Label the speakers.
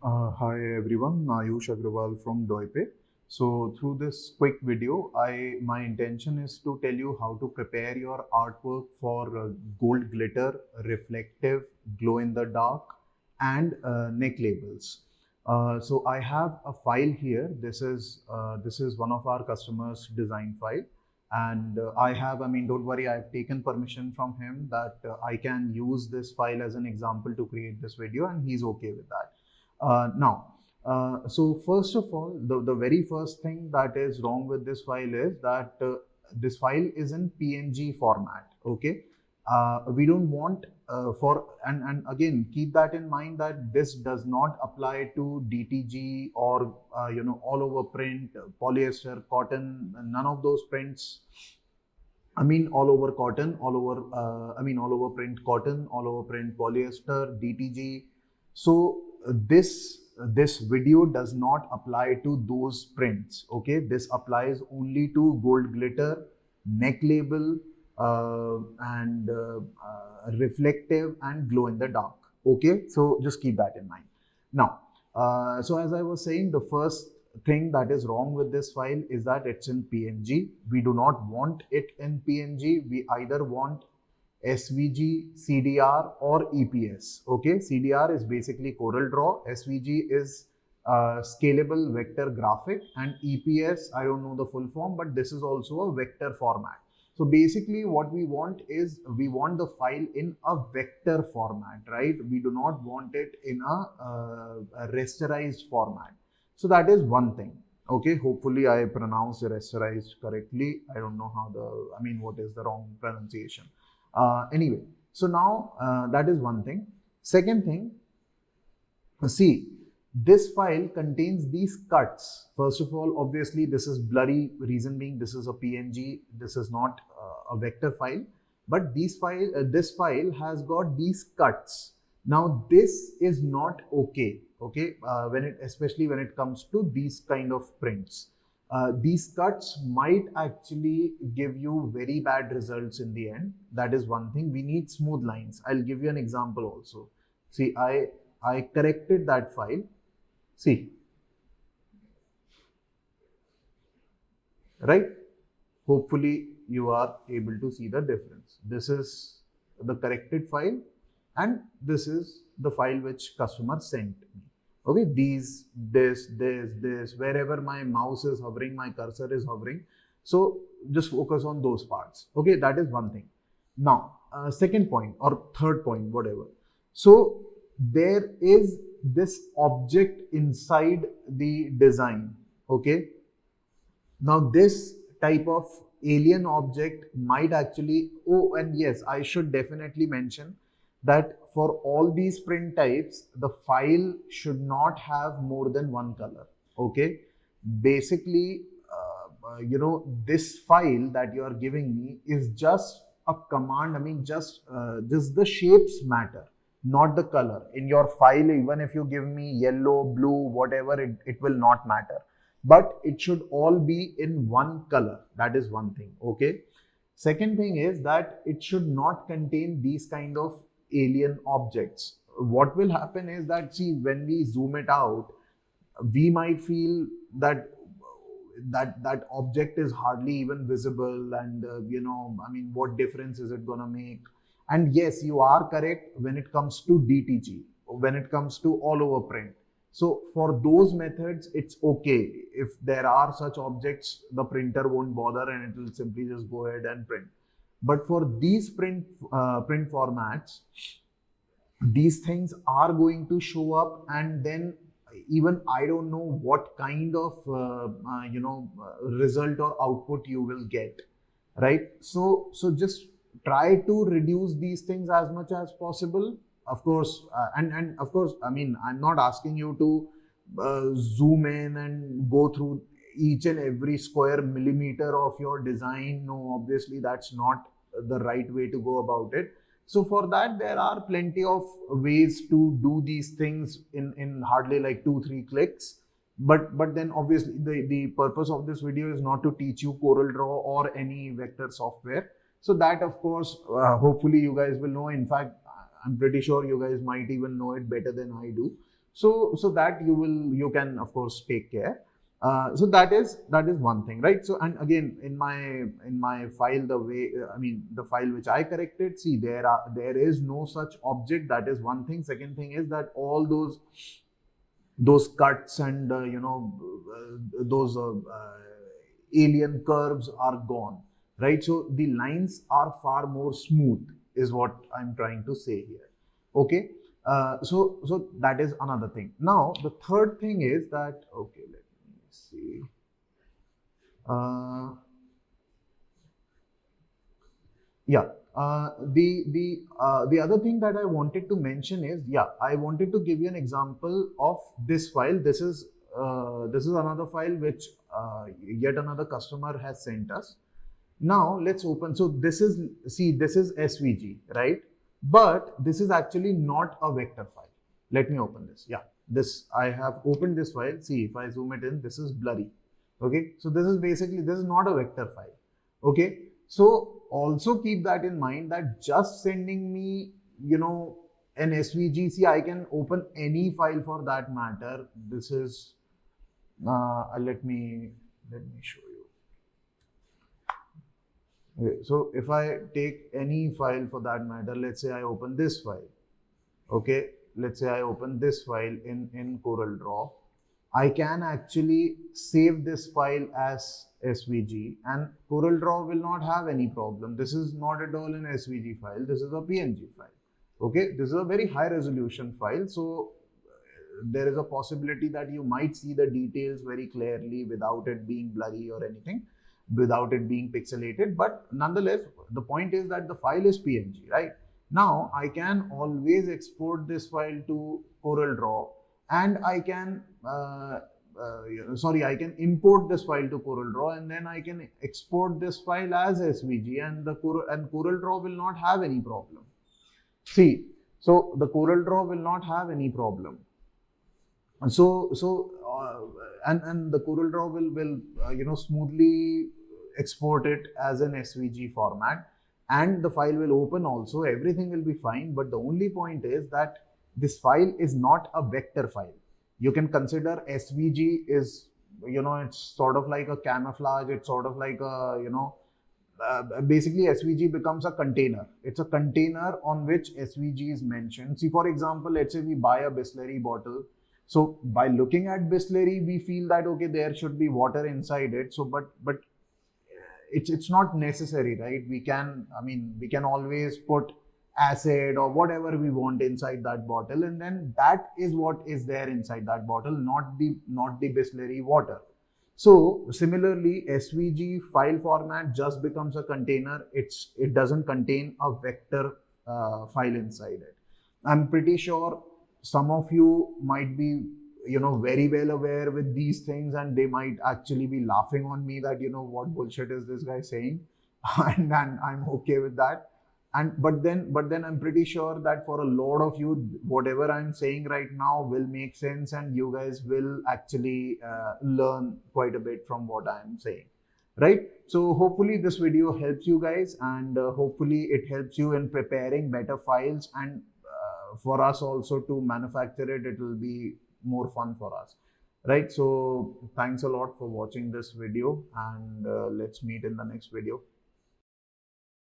Speaker 1: Hi everyone, Ayush Agrawal from Doipe. So through this quick video, my intention is to tell you how to prepare your artwork for gold glitter, reflective, glow in the dark, and neck labels. So I have a file here. This is one of our customers' design file, and don't worry, I've taken permission from him that I can use this file as an example to create this video, and he's okay with that. So first of all, the very first thing that is wrong with this file is that this file is in PNG format. Okay, we don't want and again keep that in mind that this does not apply to DTG or all over print, polyester, cotton, none of those prints. All over cotton, all over print cotton, all over print polyester, DTG. So this video does not apply to those prints. Okay, this applies only to gold glitter, neck label, and reflective and glow in the dark. Okay, so just keep that in mind. Now, so as I was saying, the first thing that is wrong with this file is that it's in PNG. We do not want it in PNG. We either want SVG, CDR, or EPS. Okay, CDR is basically CorelDRAW. SVG is scalable vector graphic, and EPS, I don't know the full form, but this is also a vector format. So basically what we want is we want the file in a vector format, right? We do not want it in a rasterized format. So that is one thing. Okay, hopefully I pronounced rasterized correctly. I don't know what is the wrong pronunciation. Anyway, so now that is one thing. Second thing, see, this file contains these cuts. First of all, obviously this is blurry, reason being this is a PNG, this is not a vector file, but this file has got these cuts. Now this is not okay, especially when it comes to these kind of prints. These cuts might actually give you very bad results in the end. That is one thing. We need smooth lines. I'll give you an example also. See, I corrected that file. See, right? Hopefully you are able to see the difference. This is the corrected file, and this is the file which customer sent me. Okay, this, wherever my mouse is hovering, my cursor is hovering. So just focus on those parts. Okay, that is one thing. Now, second point or third point, whatever. So there is this object inside the design. Okay, now this type of alien object might actually, oh, and yes, I should definitely mention that for all these print types, the file should not have more than one color. Okay, basically, this file that you are giving me is just a command. Just the shapes matter, not the color. In your file, even if you give me yellow, blue, whatever, it will not matter, but it should all be in one color. That is one thing. Okay, second thing is that it should not contain these kind of alien objects. What will happen is that, see, when we zoom it out, we might feel that that object is hardly even visible, and what difference is it gonna make? And yes, you are correct when it comes to DTG, when it comes to all over print. So for those methods, it's okay. If there are such objects, the printer won't bother and it will simply just go ahead and print. But for these print formats, these things are going to show up, and then even I don't know what kind of result or output you will get, right? So just try to reduce these things as much as possible. Of course, and of course, I'm not asking you to zoom in and go through each and every square millimeter of your design. No, obviously that's not the right way to go about it. So for that, there are plenty of ways to do these things in hardly like 2-3 clicks. But then obviously the purpose of this video is not to teach you CorelDRAW or any vector software. So that, of course, hopefully you guys will know. In fact, I'm pretty sure you guys might even know it better than I do. So that you can of course take care. So that is one thing, right? So, and again, in my file, the way, I mean, the file which I corrected, see, there is no such object. That is one thing. Second thing is that all those cuts and those alien curves are gone, right? So the lines are far more smooth, is what I'm trying to say here. Okay. So that is another thing. Now the third thing is that, okay, let me see. Yeah. The other thing that I wanted to mention is, yeah, I wanted to give you an example of this file. This is another file which yet another customer has sent us. Now let's open. So this is SVG, right? But this is actually not a vector file. Let me open this. Yeah, I have opened this file. See, if I zoom it in, this is blurry. Okay, so this is not a vector file. Okay, so also keep that in mind, that just sending me, an SVG, see, I can open any file for that matter. This is, let me show you. Okay, so if I take any file for that matter, let's say I open this file. Okay, let's say I open this file in CorelDRAW. I can actually save this file as SVG, and CorelDRAW will not have any problem. This is not at all an SVG file. This is a PNG file. Okay, this is a very high resolution file. So there is a possibility that you might see the details very clearly without it being blurry or anything, without it being pixelated. But nonetheless, the point is that the file is PNG, right? Now I can always export this file to CorelDRAW, and I can I can import this file to CorelDRAW, and then I can export this file as SVG, and CorelDRAW will not have any problem. See, so the CorelDRAW will not have any problem. And and the CorelDRAW will smoothly export it as an SVG format, and the file will open also. Everything will be fine. But the only point is that this file is not a vector file. You can consider SVG is, it's sort of like a camouflage. It's sort of like a, basically SVG becomes a container. It's a container on which SVG is mentioned. See, for example, let's say we buy a Bisleri bottle. So by looking at Bisleri, we feel that, okay, there should be water inside it. So, but it's not necessary, right? We can always put acid or whatever we want inside that bottle, and then that is what is there inside that bottle, not the Bisleri water. So similarly, SVG file format just becomes a container. It doesn't contain a vector file inside it. I'm pretty sure some of you might be very well aware with these things, and they might actually be laughing on me that, what bullshit is this guy saying? and I'm okay with that. But then I'm pretty sure that for a lot of you, whatever I'm saying right now will make sense, and you guys will actually learn quite a bit from what I'm saying, right? So hopefully this video helps you guys, and hopefully it helps you in preparing better files, and for us also to manufacture it. It will be more fun for us, right? So thanks a lot for watching this video, and let's meet in the next video.